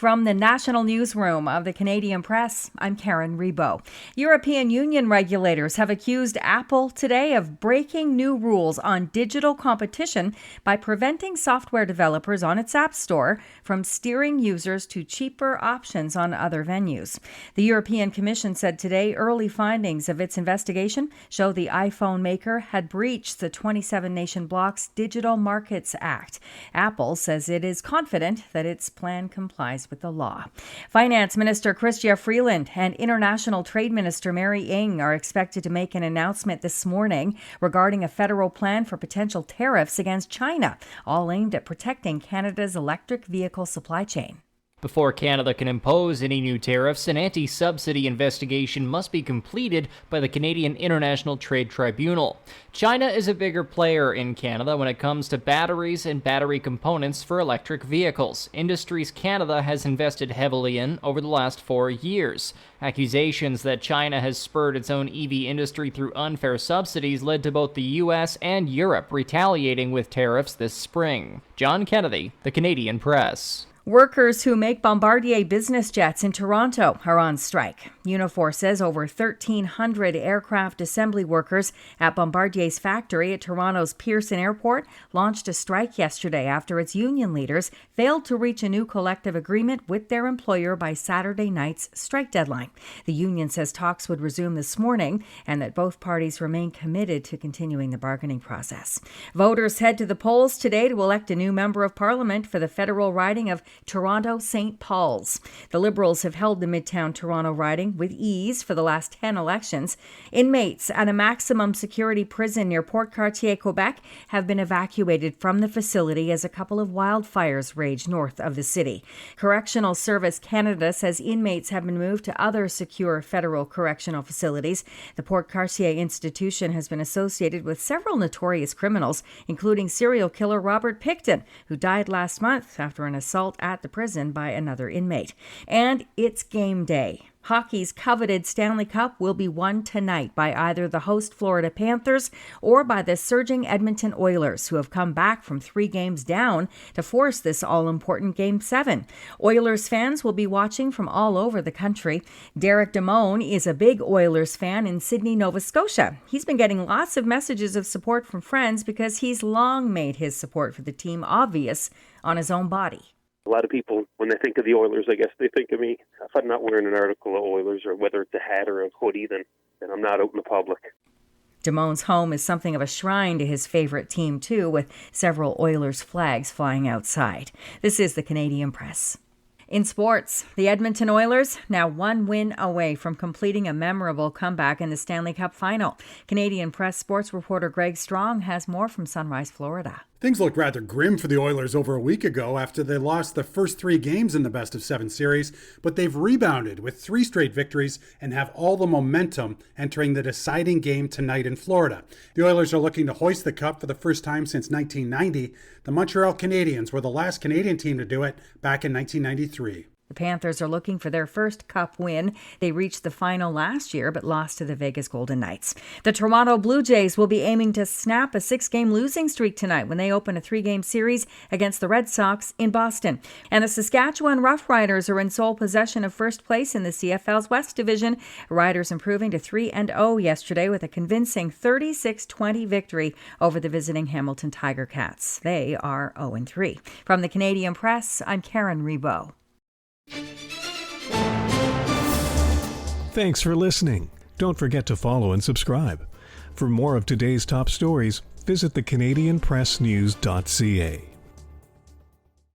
From the national newsroom of the Canadian Press, I'm Karen Rebo. European Union regulators have accused Apple today of breaking new rules on digital competition by preventing software developers on its App Store from steering users to cheaper options on other venues. The European Commission said today early findings of its investigation show the iPhone maker had breached the 27-nation bloc's Digital Markets Act. Apple says it is confident that its plan complies with the law. Finance Minister Chrystia Freeland and International Trade Minister Mary Ng are expected to make an announcement this morning regarding a federal plan for potential tariffs against China, all aimed at protecting Canada's electric vehicle supply chain. Before Canada can impose any new tariffs, an anti-subsidy investigation must be completed by the Canadian International Trade Tribunal. China is a bigger player in Canada when it comes to batteries and battery components for electric vehicles, industries Canada has invested heavily in over the last 4 years. Accusations that China has spurred its own EV industry through unfair subsidies led to both the U.S. and Europe retaliating with tariffs this spring. John Kennedy, The Canadian Press. Workers who make Bombardier business jets in Toronto are on strike. Unifor says over 1,300 aircraft assembly workers at Bombardier's factory at Toronto's Pearson Airport launched a strike yesterday after its union leaders failed to reach a new collective agreement with their employer by Saturday night's strike deadline. The union says talks would resume this morning and that both parties remain committed to continuing the bargaining process. Voters head to the polls today to elect a new member of parliament for the federal riding of Toronto St. Paul's. The Liberals have held the Midtown Toronto riding with ease for the last 10 elections. Inmates at a maximum security prison near Port Cartier, Quebec, have been evacuated from the facility as a couple of wildfires rage north of the city. Correctional Service Canada says inmates have been moved to other secure federal correctional facilities. The Port Cartier institution has been associated with several notorious criminals, including serial killer Robert Pickton, who died last month after an assault at the prison by another inmate. And it's game day. Hockey's coveted Stanley Cup will be won tonight by either the host Florida Panthers or by the surging Edmonton Oilers, who have come back from 3 games down to force this all-important Game 7. Oilers fans will be watching from all over the country. Derek Damone is a big Oilers fan in Sydney, Nova Scotia. He's been getting lots of messages of support from friends because he's long made his support for the team obvious on his own body. A lot of people, when they think of the Oilers, I guess they think of me. If I'm not wearing an article of Oilers, or whether it's a hat or a hoodie, then I'm not out in the public. Damone's home is something of a shrine to his favorite team, too, with several Oilers flags flying outside. This is the Canadian Press. In sports, the Edmonton Oilers now 1 win away from completing a memorable comeback in the Stanley Cup final. Canadian Press sports reporter Greg Strong has more from Sunrise, Florida. Things looked rather grim for the Oilers over a week ago after they lost the first 3 games in the best-of-7 series, but they've rebounded with 3 straight victories and have all the momentum entering the deciding game tonight in Florida. The Oilers are looking to hoist the cup for the first time since 1990. The Montreal Canadiens were the last Canadian team to do it back in 1993. The Panthers are looking for their first Cup win. They reached the final last year but lost to the Vegas Golden Knights. The Toronto Blue Jays will be aiming to snap a 6-game losing streak tonight when they open a 3-game series against the Red Sox in Boston. And the Saskatchewan Roughriders are in sole possession of first place in the CFL's West Division. Riders improving to 3-0 yesterday with a convincing 36-20 victory over the visiting Hamilton Tiger Cats. They are 0-3. From the Canadian Press, I'm Karen Rebo. Thanks for listening. Don't forget to follow and subscribe. For more of today's top stories, visit thecanadianpressnews.ca.